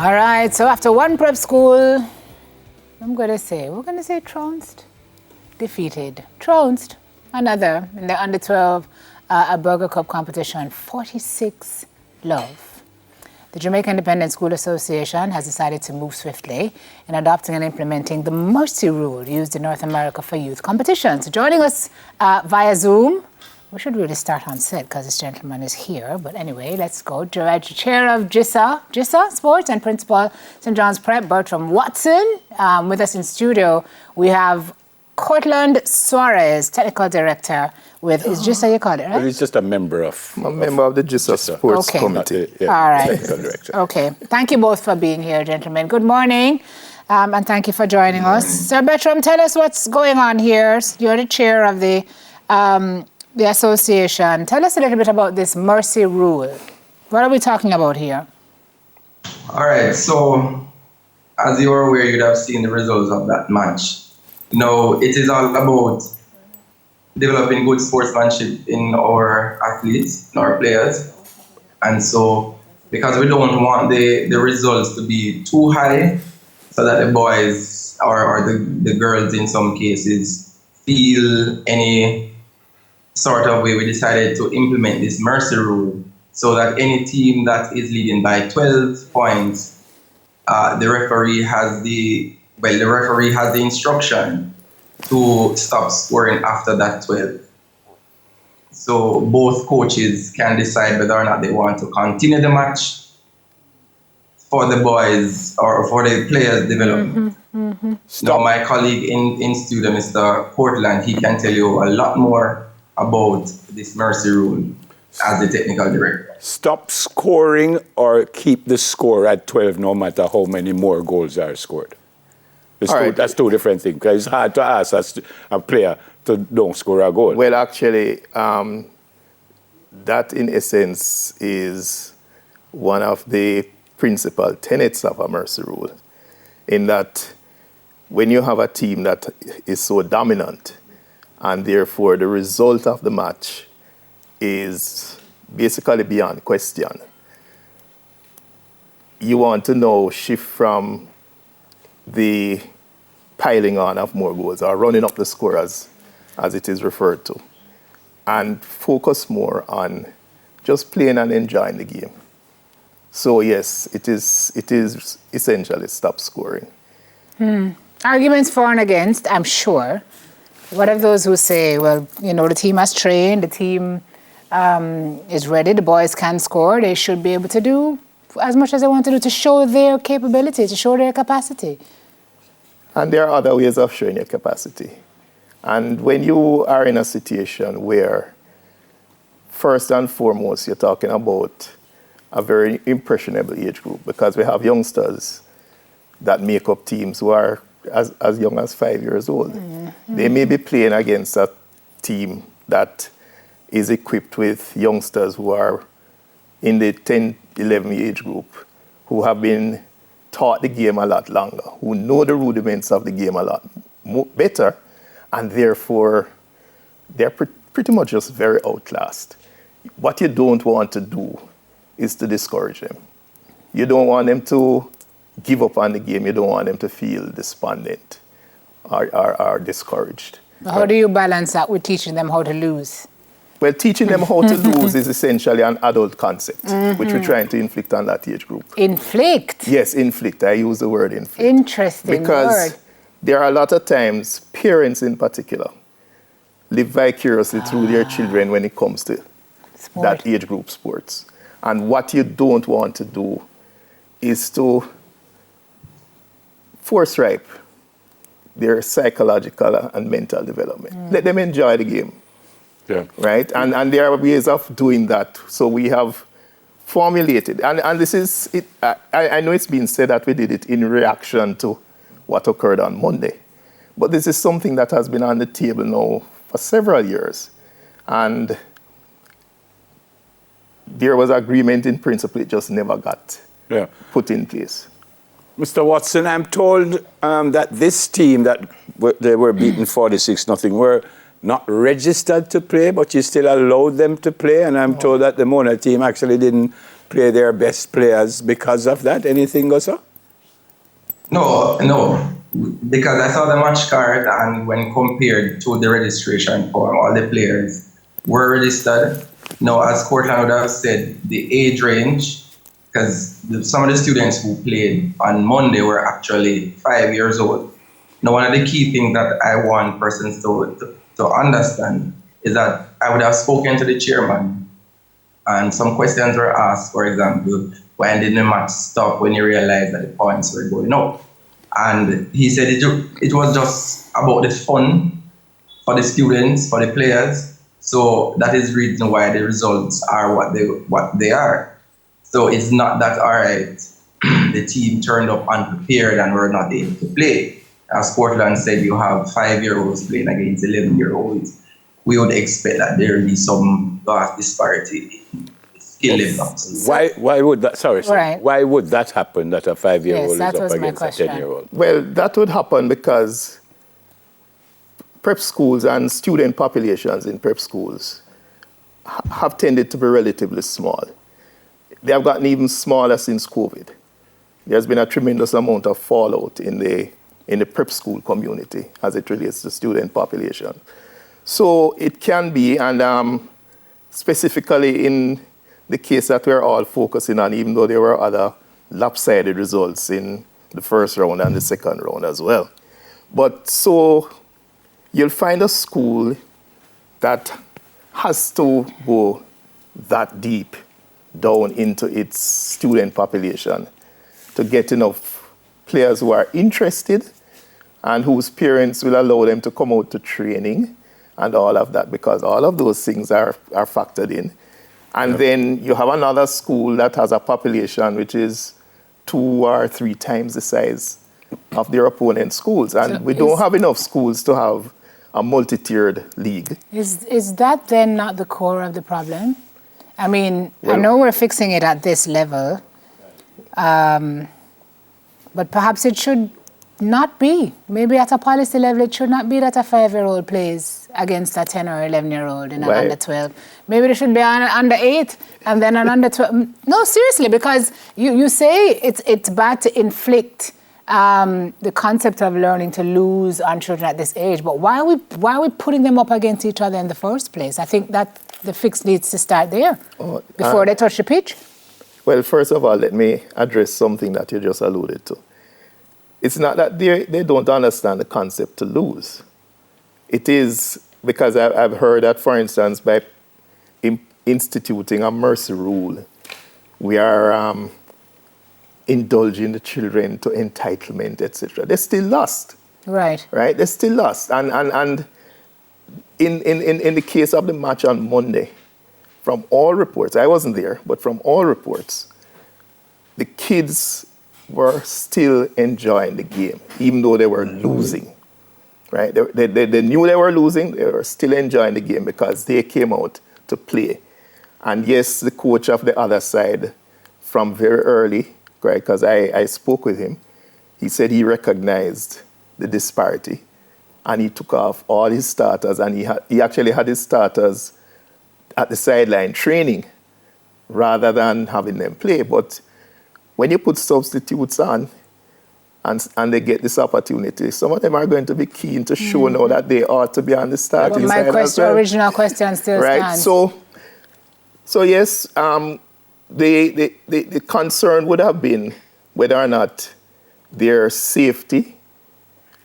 All right, so after one prep school, we're going to say trounced, defeated, trounced, another in the under 12 a Burger Cup competition, 46-love. The Jamaica Independent School Association has decided to move swiftly in adopting and implementing the Mercy Rule used in North America for youth competitions. Joining us via Zoom, we should really start on set because this gentleman is here. But anyway, let's go. Chair of GISA Sports and Principal St. John's Prep, Bertram Watson. With us in studio, we have Cortland Suarez, Technical Director with, is GISA you call it, right? Well, he's just a member of... I'm a member of the GISA Sports Committee. All right. Technical Director. Okay. Thank you both for being here, gentlemen. Good morning, and thank you for joining us. Sir Bertram, tell us what's going on here. You're the chair of the association. Tell us a little bit about this Mercy Rule. What are we talking about here? All right. So, as you are aware, you'd have seen the results of that match. No, it is all about developing good sportsmanship in our athletes, in our players. And so, because we don't want the results to be too high, so that the boys or the girls in some cases feel any sort of way, we decided to implement this Mercy Rule so that any team that is leading by 12 points, the referee has the instruction to stop scoring after that 12. So both coaches can decide whether or not they want to continue the match for the boys or for the players' development. Now, my colleague in studio, Mr. Portland, he can tell you a lot more about this Mercy Rule as the technical director. Stop scoring or keep the score at 12 no matter how many more goals are scored. That's two different things, because it's hard to ask a player to don't score a goal. Well, actually, that in essence is one of the principal tenets of a Mercy Rule, in that when you have a team that is so dominant and therefore the result of the match is basically beyond question, you want to now shift from the piling on of more goals or running up the score as it is referred to, and focus more on just playing and enjoying the game. So yes, it is essentially stop scoring. Arguments for and against, I'm sure. What of those who say, well, the team has trained, the team is ready, the boys can score, they should be able to do as much as they want to do to show their capability, to show their capacity. And there are other ways of showing your capacity. And when you are in a situation where, first and foremost, you're talking about a very impressionable age group, because we have youngsters that make up teams who are as young as 5 years old. They may be playing against a team that is equipped with youngsters who are in the 10, 11 age group, who have been taught the game a lot longer, who know the rudiments of the game a lot better, and therefore they're pretty much just very outclassed. What you don't want to do is to discourage them. You don't want them to give up on the game. You don't want them to feel despondent or discouraged. How do you balance that with teaching them how to lose? Well, teaching them how to lose is essentially an adult concept, which we're trying to inflict on that age group. Inflict? Yes, inflict. I use the word inflict. Interesting because word. There are a lot of times, parents in particular, live vicariously through their children when it comes to that age group sports. And what you don't want to do is to force ripe their psychological and mental development. Let them enjoy the game. Yeah. Right? And there are ways of doing that. So we have formulated, and this is, I know it's been said that we did it in reaction to what occurred on Monday. But this is something that has been on the table now for several years. And there was agreement in principle, it just never got put in place. Mr. Watson, I'm told that this team that they were beaten 46-0 were not registered to play, but you still allowed them to play. And I'm told that the Mona team actually didn't play their best players because of that? Anything, Gosa? No, because I saw the match card, and when compared to the registration form, all the players were registered. Now, as Cortland would have said, the age range, because some of the students who played on Monday were actually 5 years old. Now, one of the key things that I want persons to understand is that I would have spoken to the chairman, and some questions were asked, for example, why didn't the match stop when you realized that the points were going up? And he said it was just about the fun for the students, for the players. So that is the reason why the results are what they are. So it's not that, all right, the team turned up unprepared and were not able to play. As Portland said, you have 5-year-olds playing against 11-year-olds. We would expect that there will be some vast disparity in skill levels. Why would that? Sorry. Right. Why would that happen? That a 5-year-old Yes, that is up was my against a question. 10-year-old. Well, that would happen because prep schools and student populations in prep schools have tended to be relatively small. They have gotten even smaller since COVID. There's been a tremendous amount of fallout in the prep school community as it relates to student population. So it can be, and specifically in the case that we're all focusing on, even though there were other lopsided results in the first round and the second round as well. But so you'll find a school that has to go that deep down into its student population to get enough players who are interested and whose parents will allow them to come out to training and all of that, because all of those things are factored in. And then you have another school that has a population which is 2 or 3 times the size of their opponent schools. And So we don't have enough schools to have a multi-tiered league. Is that then not the core of the problem? I mean, I Well- know we're fixing it at this level, but perhaps it should not be. Maybe at a policy level, it should not be that a 5-year-old plays against a 10 or 11-year-old in an Right. under 12. Maybe there should be an under 8 and then an under 12. No, seriously, because you say it's bad to inflict the concept of learning to lose on children at this age, but why are we putting them up against each other in the first place? I think that the fix needs to start there before they touch the pitch. Well, first of all, let me address something that you just alluded to. It's not that they don't understand the concept to lose. It is because I've heard that, for instance, by instituting a mercy rule, we are indulging the children to entitlement, etc. They're still lost, Right. right? They're still lost. And in the case of the match on Monday, from all reports, I wasn't there, but from all reports, the kids were still enjoying the game, even though they were losing, right? They knew they were losing, they were still enjoying the game because they came out to play. And yes, the coach of the other side, from very early, right, because I spoke with him, he said he recognized the disparity and he took off all his starters, and he actually had his starters at the sideline training rather than having them play. But when you put substitutes on and they get this opportunity, some of them are going to be keen to show now that they ought to be on the starting But side my as well. original question still Right. stands. So yes, the concern would have been whether or not their safety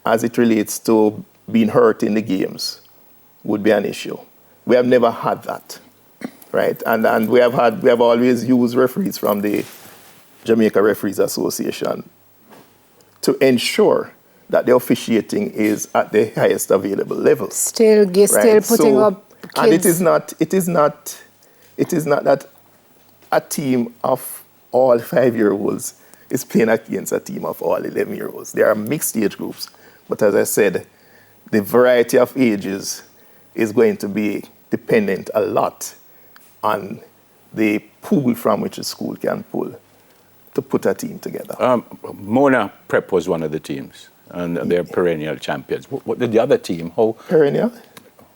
as it relates to being hurt in the games would be an issue. We have never had that, right? And we have always used referees from the Jamaica Referees Association to ensure that the officiating is at the highest available level. Still putting So- up kids. And it is not that a team of all 5-year-olds is playing against a team of all 11-year-olds. There are mixed age groups, but as I said, the variety of ages is going to be dependent a lot on the pool from which a school can pull to put a team together. Mona Prep was one of the teams, and they're perennial champions. What did the other team? Perennial?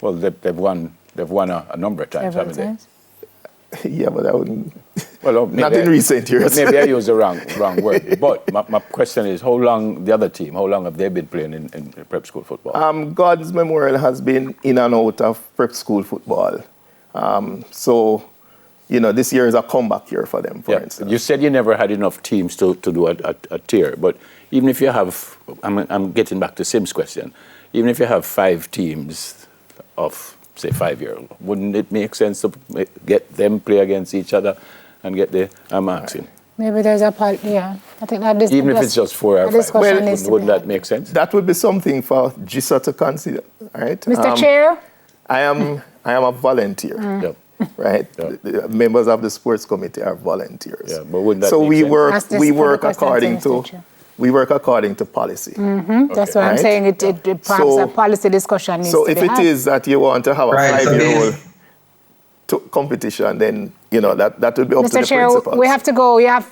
Well, they've won a number of times, Several haven't times. Yeah, but I wouldn't. Well, Not in recent years. Maybe I used the wrong word. But my question is, how long have they been playing in prep school football? God's Memorial has been in and out of prep school football. So, this year is a comeback year for them, for instance. You said you never had enough teams to do a tier, but even if you have, I'm getting back to Sim's question, even if you have 5 teams of, say, 5-year-old, wouldn't it make sense to get them play against each other and get I'm asking. Maybe there's I think that is even if it's just 4 or 5, wouldn't that make sense? That would be something for GISA to consider, right? Mr. Chair? I am a volunteer. Yeah. Right, the members of the sports committee are volunteers. Yeah, but wouldn't that so make sense? we work according to policy. That's what I'm saying. It perhaps a policy discussion needs to be had. So if it is that you want to have a 5-year-old competition, then that would be up to the Chair, principals. we have to go. You have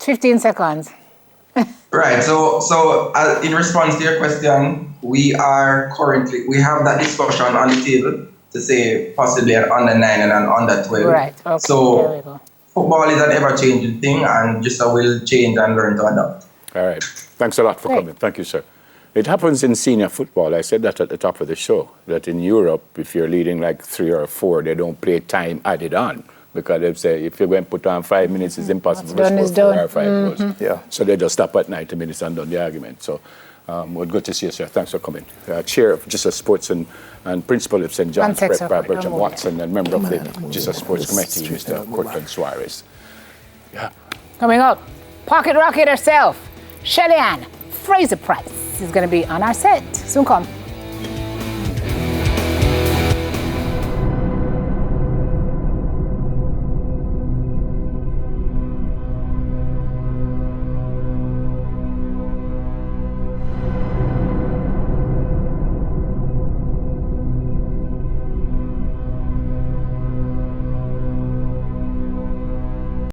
15 seconds. Right. So in response to your question, we have that discussion on the table to say possibly an under 9 and an under 12. Right. Okay. So there we go. football is an ever-changing thing, and just will change and learn to adapt. All right. Thanks a lot for coming. Thank you, sir. It happens in senior football. I said that at the top of the show, that in Europe, if you're leading like 3 or 4, they don't play time added on. Because they say if you're going to put on 5 minutes, it's impossible to score 4 or 5 goals. Yeah. So they just stop at 90 minutes and done the argument. So we're good to see you, sir. Thanks for coming. Chair of GISA Sports and Principal of St. John's Prep, Bertram Watson, and member of the GISA Sports Committee, Mr. Cortland Suarez. Yeah. Coming up, Pocket Rocket herself, Shelly-Ann Fraser-Pryce is going to be on our set. Soon come.